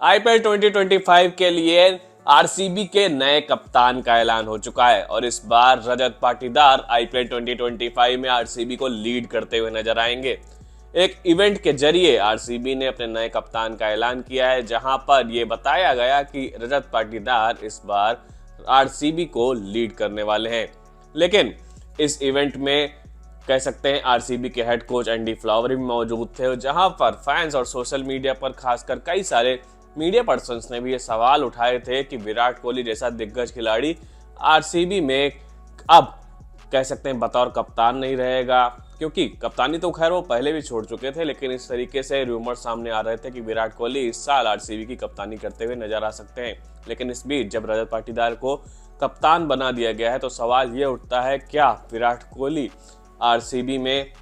IPL 2025 के लिए RCB के नए कप्तान का ऐलान हो चुका है और इस बार रजत पाटीदार आईपीएल 2025 में आरसीबी को लीड करते हुए नजर आएंगे। एक इवेंट के जरिए आरसीबी ने अपने नए कप्तान का ऐलान किया है, जहां पर यह बताया गया कि रजत पाटीदार इस बार आरसीबी को लीड करने वाले हैं। लेकिन इस इवेंट में कह सकते हैं आरसीबी के हेड कोच एंडी फ्लावर भी मौजूद थे, जहां पर फैंस और सोशल मीडिया पर खासकर कई सारे मीडिया पर्सन्स ने भी ये सवाल उठाए थे कि विराट कोहली जैसा दिग्गज खिलाड़ी आरसीबी में अब कह सकते हैं बतौर कप्तान नहीं रहेगा, क्योंकि कप्तानी तो खैर वो पहले भी छोड़ चुके थे, लेकिन इस तरीके से रूमर सामने आ रहे थे कि विराट कोहली इस साल आरसीबी की कप्तानी करते हुए नजर आ सकते हैं। लेकिन इस बीच जब रजत पाटीदार को कप्तान बना दिया गया है तो सवाल ये उठता है, क्या विराट कोहली आरसीबी में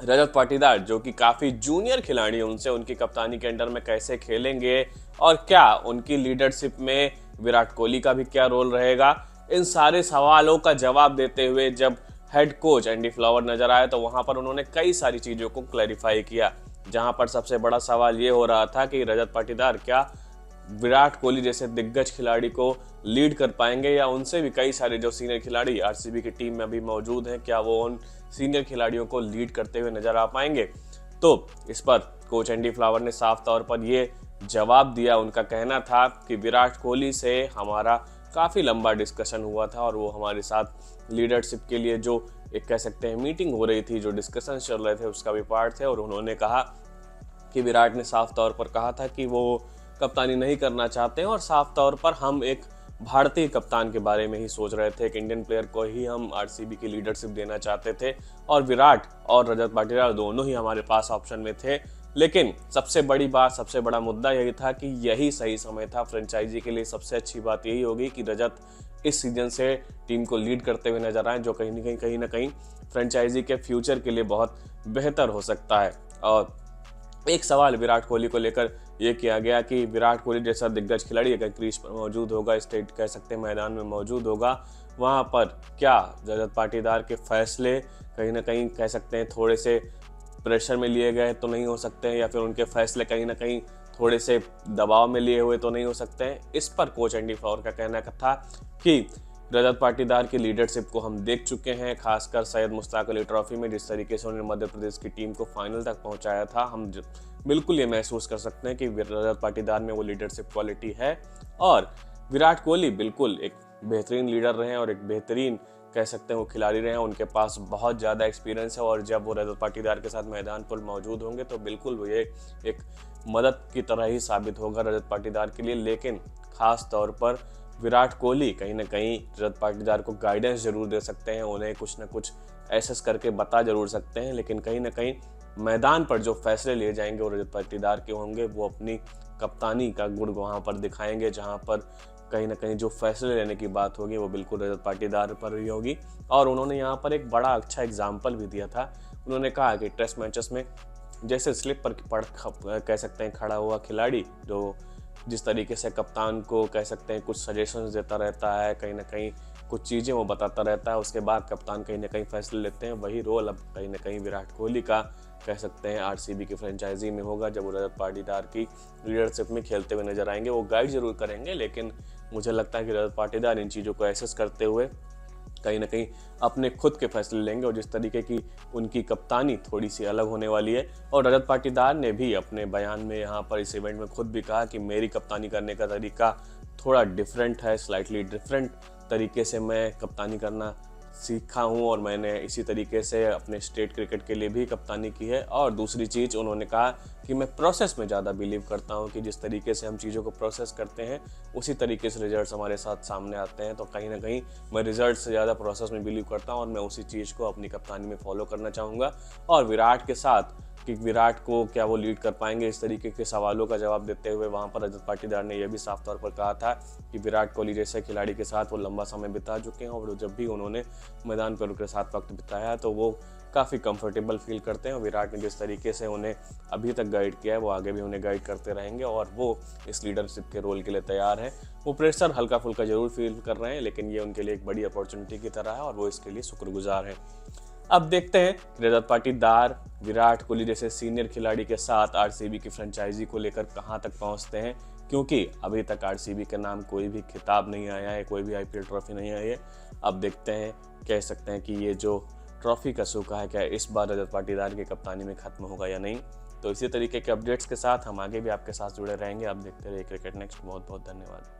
रजत पाटीदार जो कि काफी जूनियर खिलाड़ी हैं उनसे उनकी कप्तानी के अंडर में कैसे खेलेंगे और क्या उनकी लीडरशिप में विराट कोहली का भी क्या रोल रहेगा। इन सारे सवालों का जवाब देते हुए जब हेड कोच एंडी फ्लावर नजर आए तो वहां पर उन्होंने कई सारी चीजों को क्लैरिफाई किया, जहां पर सबसे बड़ा सवाल ये हो रहा था कि रजत पाटीदार क्या विराट कोहली जैसे दिग्गज खिलाड़ी को लीड कर पाएंगे या उनसे भी कई सारे जो सीनियर खिलाड़ी आरसीबी की टीम में अभी मौजूद हैं, क्या वो उन सीनियर खिलाड़ियों को लीड करते हुए नजर आ पाएंगे। तो इस पर कोच एंडी फ्लावर ने साफ तौर पर ये जवाब दिया। उनका कहना था कि विराट कोहली से हमारा काफ़ी लंबा डिस्कशन हुआ था और वो हमारे साथ लीडरशिप के लिए जो एक कह सकते हैं मीटिंग हो रही थी, जो डिस्कशन चल रहे थे उसका भी पार्ट थे। और उन्होंने कहा कि विराट ने साफ तौर पर कहा था कि वो कप्तानी नहीं करना चाहते हैं और साफ तौर पर हम एक भारतीय कप्तान के बारे में ही सोच रहे थे, एक इंडियन प्लेयर को ही हम आरसीबी की लीडरशिप देना चाहते थे और विराट और रजत पाटीदार दोनों ही हमारे पास ऑप्शन में थे। लेकिन सबसे बड़ी बात, सबसे बड़ा मुद्दा यही था कि यही सही समय था फ्रेंचाइजी के लिए। सबसे अच्छी बात यही होगी कि रजत इस सीजन से टीम को लीड करते हुए नजर आए, जो कहीं ना कहीं फ्रेंचाइजी के फ्यूचर के लिए बहुत बेहतर हो सकता है। और एक सवाल विराट कोहली को लेकर यह किया गया कि विराट कोहली जैसा दिग्गज खिलाड़ी अगर क्रीज पर मौजूद होगा, स्टेट कह सकते हैं मैदान में मौजूद होगा, वहां पर क्या रजत पाटीदार के फैसले कहीं ना कहीं कह सकते हैं थोड़े से प्रेशर में लिए गए तो नहीं हो सकते हैं, या फिर उनके फैसले कहीं ना कहीं थोड़े से दबाव में लिए हुए तो नहीं हो सकते हैं। इस पर कोच एंडी फ्लावर का कहना था कि रजत पाटीदार की लीडरशिप को हम देख चुके हैं, खासकर सैयद मुश्ताक अली ट्रॉफी में जिस तरीके से उन्होंने मध्य प्रदेश की टीम को फाइनल तक पहुंचाया था। हम बिल्कुल ये महसूस कर सकते हैं कि रजत पाटीदार में वो लीडरशिप क्वालिटी है और विराट कोहली बिल्कुल एक बेहतरीन लीडर रहे और एक बेहतरीन कह सकते हैं वो खिलाड़ी रहे हैं। उनके पास बहुत ज़्यादा एक्सपीरियंस है और जब वो रजत पाटीदार के साथ मैदान पर मौजूद होंगे तो बिल्कुल वो ये एक मदद की तरह ही साबित होगा रजत पाटीदार के लिए। लेकिन खास तौर पर विराट कोहली कहीं ना कहीं रजत पाटीदार को गाइडेंस जरूर दे सकते हैं, उन्हें कुछ ना कुछ एसेस करके बता जरूर सकते हैं, लेकिन कहीं ना कहीं मैदान पर जो फैसले लिए जाएंगे वो रजत पाटीदार के होंगे। वो अपनी कप्तानी का गुण वहाँ पर दिखाएंगे, जहाँ पर कहीं ना कहीं जो फैसले लेने की बात होगी वो बिल्कुल रजत पाटीदार पर ही होगी। और उन्होंने यहाँ पर एक बड़ा अच्छा एग्जाम्पल भी दिया था। उन्होंने कहा कि टेस्ट मैचेस में जैसे स्लिप पर कह सकते हैं खड़ा हुआ खिलाड़ी जो जिस तरीके से कप्तान को कह सकते हैं कुछ सजेशंस देता रहता है, कहीं ना कहीं कुछ चीज़ें वो बताता रहता है, उसके बाद कप्तान कहीं ना कहीं फैसले लेते हैं, वही रोल अब कहीं ना कहीं विराट कोहली का कह सकते हैं आरसीबी की फ्रेंचाइजी में होगा। जब वो रजत पाटीदार की लीडरशिप में खेलते हुए नजर आएंगे, वो गाइड जरूर करेंगे, लेकिन मुझे लगता है कि रजत पाटीदार इन चीज़ों को एसेस करते हुए कहीं ना कहीं अपने खुद के फैसले लेंगे और जिस तरीके की उनकी कप्तानी थोड़ी सी अलग होने वाली है। और रजत पाटीदार ने भी अपने बयान में यहाँ पर इस इवेंट में खुद भी कहा कि मेरी कप्तानी करने का तरीका थोड़ा डिफरेंट है, स्लाइटली डिफरेंट तरीके से मैं कप्तानी करना सीखा हूँ और मैंने इसी तरीके से अपने स्टेट क्रिकेट के लिए भी कप्तानी की है। और दूसरी चीज़ उन्होंने कहा कि मैं प्रोसेस में ज़्यादा बिलीव करता हूँ कि जिस तरीके से हम चीज़ों को प्रोसेस करते हैं उसी तरीके से रिजल्ट्स हमारे साथ सामने आते हैं। तो कहीं ना कहीं मैं रिजल्ट से ज़्यादा प्रोसेस में बिलीव करता हूँ और मैं उसी चीज़ को अपनी कप्तानी में फॉलो करना चाहूँगा। और विराट के साथ कि विराट को क्या वो लीड कर पाएंगे, इस तरीके के सवालों का जवाब देते हुए वहाँ पर रजत पाटीदार ने यह भी साफ तौर पर कहा था कि विराट कोहली जैसे खिलाड़ी के साथ वो लंबा समय बिता चुके हैं और जब भी उन्होंने मैदान पर उनके साथ वक्त बिताया तो वो काफ़ी कंफर्टेबल फील करते हैं। और विराट ने जिस तरीके से उन्हें अभी तक गाइड किया है वो आगे भी उन्हें गाइड करते रहेंगे और वो इस लीडरशिप के रोल के लिए तैयार है। वो प्रेशर हल्का फुल्का जरूर फील कर रहे हैं, लेकिन ये उनके लिए एक बड़ी अपॉर्चुनिटी की तरह है और वो इसके लिए शुक्रगुजार हैं। अब देखते हैं रजत पाटीदार विराट कोहली जैसे सीनियर खिलाड़ी के साथ आरसीबी की फ्रेंचाइजी को लेकर कहां तक पहुंचते हैं, क्योंकि अभी तक आरसीबी के नाम कोई भी खिताब नहीं आया है, कोई भी आईपीएल ट्रॉफी नहीं आई है। अब देखते हैं, कह सकते हैं कि ये जो ट्रॉफी का सूखा है क्या इस बार रजत पाटीदार की कप्तानी में खत्म होगा या नहीं। तो इसी तरीके के अपडेट्स के साथ हम आगे भी आपके साथ जुड़े रहेंगे। आप देखते रहिए क्रिकेट नेक्स्ट। बहुत बहुत धन्यवाद।